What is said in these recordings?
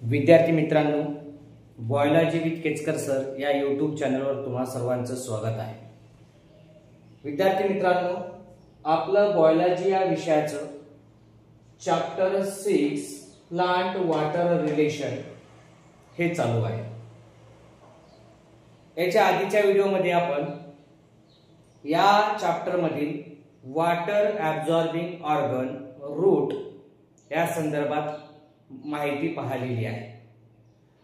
विद्यार्थी मित्रांनो, biology with केचकर sir या यूट्यूब चॅनलवर तुम्हा सर्वांचं स्वागत आहे। विद्यार्थी मित्रांनो, आपलं बायोलॉजी या विषयाचं चॅप्टर 6 प्लांट वॉटर रिलेशन हे चालू आहे। याच्या आधीच्या व्हिडिओमध्ये आपण या चॅप्टर मधील वॉटर ॲब्सॉर्बिंग ऑर्गन रूट या संदर्भात माहिती पाहिलेली आहे।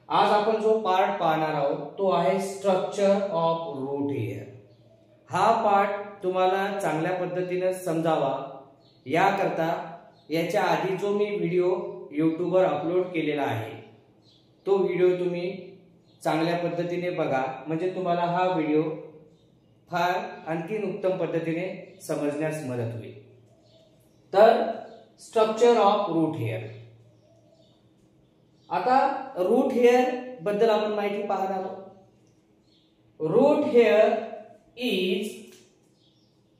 आज आपण जो पार्ट पाहणार आहोत तो आहे स्ट्रक्चर ऑफ रूट हेअर। हा पार्ट तुम्हाला चांगल्या पद्धतीने समजावा याकरता याच्या आधी जो मी व्हिडिओ यूट्यूबवर अपलोड केलेला आहे तो व्हिडिओ तुम्ही चांगल्या पद्धतीने बघा, म्हणजे तुम्हाला हा व्हिडिओ फार आणखी उत्तम पद्धतीने समजण्यास मदत होईल। तर स्ट्रक्चर ऑफ रूट हेअर, आता रूट हेअर बद्दल आपण माहिती पाहणार आहोत। Root hair is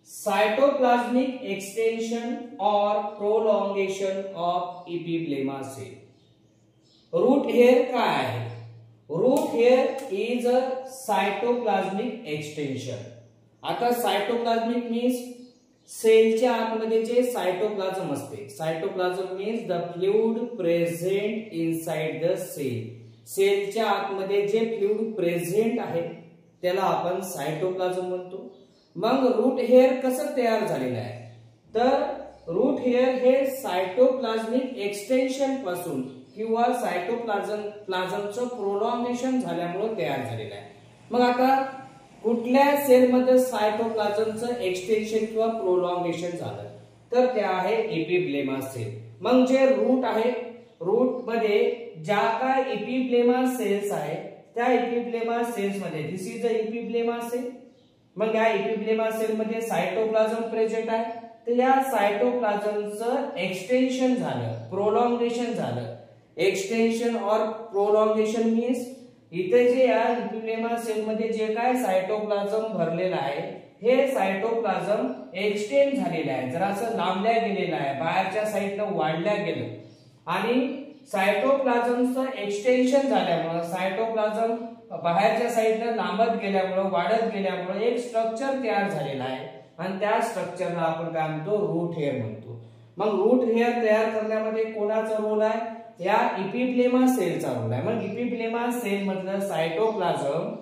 cytoplasmic extension और prolongation of epiblema cell. Root hair काय आहे? Root hair is a cytoplasmic extension. आता सायटोप्लाझ्मिक मीन्स सेलच्या आतमध्ये जे सायटोप्लाझम असते। Cytoplasm means the fluid present inside the cell. सेलच्या आतमध्ये जे फ्लुइड प्रेझेंट आहे त्याला आपण सायटोप्लाझम म्हणतो। मग रूट हेअर कसं तयार झालेलं आहे? तर रूट हेअर हे सायटोप्लाझ्मिक एक्सटेंशन पासून किंवा सायटोप्लाझमचं प्रोलॉन्गेशन झाल्यामुळे तयार झालेलं आहे। मग आता कुठल्या सेलमध्ये सायटोप्लाझमचं एक्सटेंशन किंवा प्रोलॉन्गेशन झालं तर ते आहे एपिब्लेमा सेल। मग जे रूट आहे, रूट मध्ये ज्या काय एपिब्लेमा सेल्स आहे त्या एपिब्लेमा सेल्स मध्ये दिस इज अ एपिब्लेमा सेल। मग या एपिब्लेमा सेल मध्ये सायटोप्लाझम प्रेझेंट आहे, तर या सायटोप्लाझमचं एक्सटेंशन झालं, प्रोलॉन्गेशन झालं। एक्सटेंशन और प्रोलॉन्गेशन मीन्स इथे जे या एपिब्लेमा सेल मध्ये जे काय सायटोप्लाझम भरलेलं आहे हे सायटोप्लाझम एक्सटेंड झालेलं आहे, जरासं लांबल्या गेलेलं आहे, बाहेरच्या साईडला वाढल्या गेलं। आणि सायटोप्लाझमचं एक्सटेंशन झाल्यामुळे सायटोप्लाझम बाहेरच्या साईडला लांबत गेल्यामुळे वाढत गेल्यामुळे एक स्ट्रक्चर तयार झालेला आहे आणि त्या स्ट्रक्चरला आपण काय म्हणतो? रूट हेअर म्हणतो। मग रूट हेअर तयार करण्यामध्ये कोणाचा रोल आहे? या एपिब्लेमा सेलचा रोल आहे। मग एपिब्लेमा सेल मधलं सायटोप्लाझम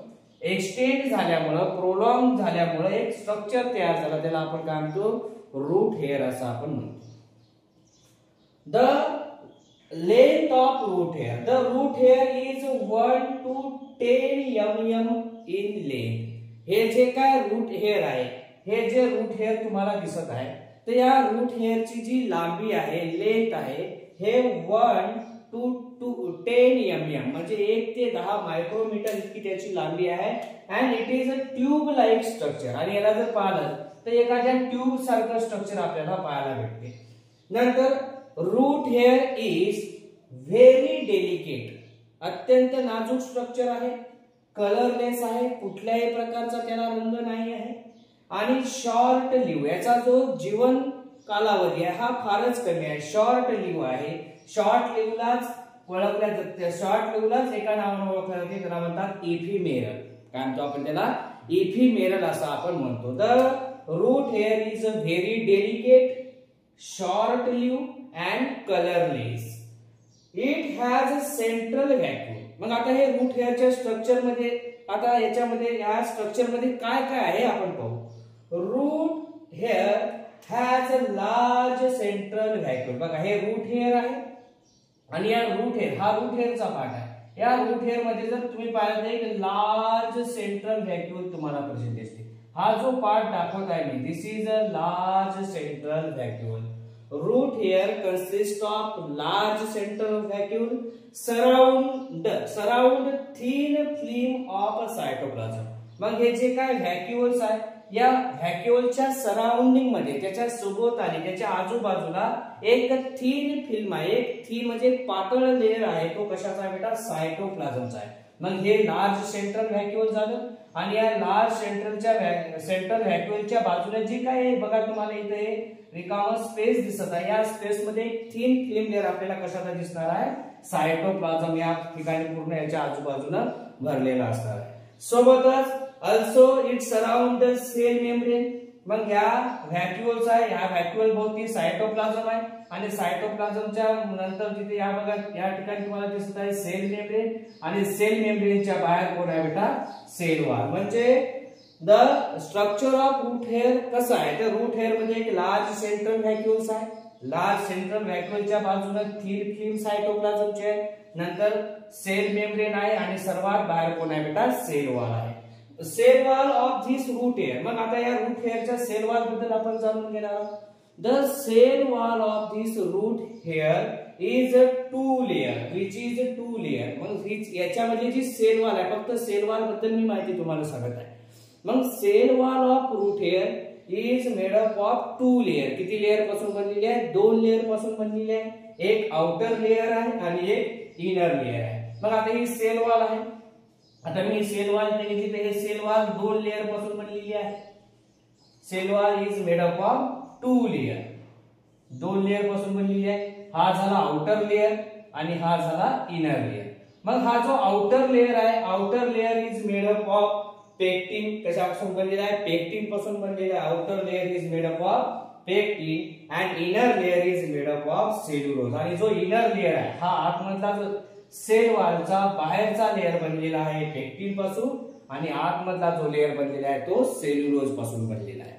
एक्सटेंड झाल्यामुळे प्रोलॉंग झाल्यामुळे एक स्ट्रक्चर तयार झालं, त्याला आपण काय म्हणतो? रूट हेअर असं आपण म्हणतो। The length of root hair, the root hair is 1 to 10 mm in length. हे जे काय रूट हेअर आहे, हे जे रूट हेअर तुम्हाला दिसत आहे तर या रूट हेअरची जी लांबी आहे, लेंथ आहे, हे 1 to 10 mm म्हणजे 1 ते 10 मायक्रोमीटर इतकी त्याची लांबी आहे। And it is a tube like structure. आणि याला जर पाहिलं तर एखाद्या ट्यूब सारखं स्ट्रक्चर आपल्याला पाहायला भेटते। नंतर root hair is very delicate, अत्यंत नाजूक स्ट्रक्चर आहे, कलरलेस आहे, कुठल्याही प्रकारचा त्याला रंग नाही आहे, आणि शॉर्ट लिव्ह, याचा जो जीवन कालावधी आहे हा फारच कमी आहे, शॉर्ट लिव्ह आहे। शॉर्ट लिव्हलाच ओळखल्या जाते, शॉर्ट लिव्हलाच एका नावाने ओळखल्या जाते, त्याला म्हणतात इफिमेरल। काय म्हणतो आपण त्याला? इफिमेरल असं आपण म्हणतो। The root hair is a very delicate, short live and colourless. It has a central vacuum. मग आता हे रूट हेअरच्या स्ट्रक्चर मध्ये, आता याच्यामध्ये या स्ट्रक्चर मध्ये काय काय आहे आपण पाहू। Root hair has a large central vacuum. बघा हे रूट हेअर आहे आणि या रूट हेअर, हा रूट हेअरचा पार्ट आहे। या रूट हेअर मध्ये जर तुम्ही पाहिलं तर एक लार्ज सेंट्रल व्हॅक्यूल तुम्हाला प्रेझेंट दिसते। हा जो पार्ट दाखवत आहे मी, this is a large central vacuole. Root hair consist of large central vacuole surround thin film of cytoplasm. मग हे जे काय व्हॅक्यूल्स आहे या व्हॅक्यूलच्या सराउंडिंग मध्ये, त्याच्या सभोवताली, त्याच्या आजूबाजूला एक थिन फिल्म आहे। एक थिन म्हणजे पातळ लेयर आहे, तो कशाचा आहे बेटा? सायटोप्लाझमचा आहे। मग हे लार्ज सेंट्रल व्हॅक्यूल झालं। आणि या लार्ज सेंट्रल व्हॅक्युअलच्या बाजूने जी काय आहे बघा, तुम्हाला इथे रिकामा स्पेस दिसत आहे. या स्पेस मध्ये एक थिन फिल्म लेअर आपल्याला कशाचा दिसणार आहे, सायटोप्लाझम या ठिकाणी पूर्ण याच्या आजूबाजूला भरलेला असणार आहे. सोबतच also it surround the cell membrane. मग ह्या व्हॅक्युअल्स आहे, ह्या व्हॅक्युअल भोवती सायटोप्लाझम आहे आणि सायटोप्लाझमच्या नंतर तिथे या बघा या ठिकाणी तुम्हाला दिसत आहे सेल मेम्ब्रेन आणि सेल मेम्ब्रेनच्या बाहेर कोण आहे बेटा, सेल वॉल. म्हणजे the structure of root hair कसं आहे, तर रूट हेअर मध्ये एक लार्ज सेंट्रल व्हॅक्युअल्स आहे. लार्ज सेंट्रल व्हॅक्युअलच्या बाजूने थिन फिल्म सायटोप्लाझमची आहे, नंतर सेल मेम्ब्रेन आहे आणि सर्वात बाहेर कोण आहे बेटा, सेल वॉल आहे. Cell wall of this root hair. मग आता या रूट हेअरच्या सेल वॉल बद्दल आपण जाणून घेणार आहोत. The cell wall of this root hair is a two layer which is a two layer. मग याच्यामध्ये जी सेल वॉल आहे, फक्त सेल वॉल बद्दल मी माहिती तुम्हाला सांगत आहे. मग cell wall of root hair is made up of two layer. किती लेअर पासून बनलेली आहे, दोन लेअर पासून बनलेली आहे. एक आउटर लेअर आहे आणि एक इनर लेअर आहे. मग आता ही सेल वॉल आहे. आता मी सेल वॉल घेतली तर हे सेल वॉल दोन लेअर पासून बनलेली आहे. Cell wall is made up of two layer, दोन लेअर पासून बनलेली आहे. हा झाला आउटर लेअर आणि हा झाला इनर लेअर. मग हा जो आउटर लेअर आहे, outer layer is made up of pectin. कशापासून बनलेला आहे, पेक्टिन पासून बनलेला आहे. Outer layer is made up of pectin and inner layer is made up of cellulose. आणि जो इनर लेअर आहे हा आतमधला जो सेल वॉलचा बाहेरचा लेअर बनलेला आहे पेक्टिन पासून आणि आतमधला जो लेअर बनलेला आहे तो सेल्युलोज पासून बनलेला आहे.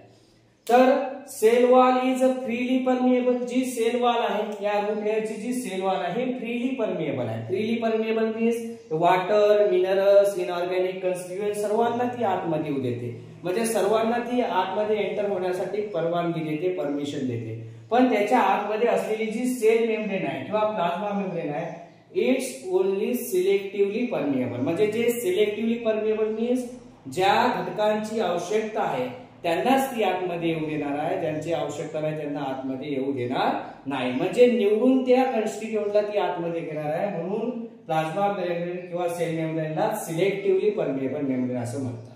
तर cell wall is freely permeable. जी सेल वॉल आहे या रूट हेअरची जी सेल वॉल आहे फ्रीली परमिएबल आहे. Freely permeable means water, minerals, inorganic constituent सर्वांना ती आतमध्ये येऊ देते. म्हणजे सर्वांना ती आतमध्ये एंटर होण्यासाठी परवानगी देते, परमिशन देते. पण त्याच्या आतमध्ये असलेली जी सेल मेम्ब्रेन आहे किंवा प्लाझ्मा मेम्ब्रेन आहे इट्स ओनली सिलेक्टिव्हली परमिएबल. म्हणजे जे सिलेक्टिव्हली परमिएबल मीन्स ज्या घटकांची आवश्यकता आहे त्यांनाच ती आतमध्ये येऊ देणार आहे, ज्यांची आवश्यकता नाही त्यांना आतमध्ये येऊ देणार नाही. म्हणजे निवडून त्या कन्स्टिट्युएंटला ती आतमध्ये घेणार आहे. म्हणून प्लाझ्मा मेम्ब्रेन किंवा सेल मेम्ब्रेनला सिलेक्टिव्हली परमिएबल मेम्ब्रेन असं म्हणतात.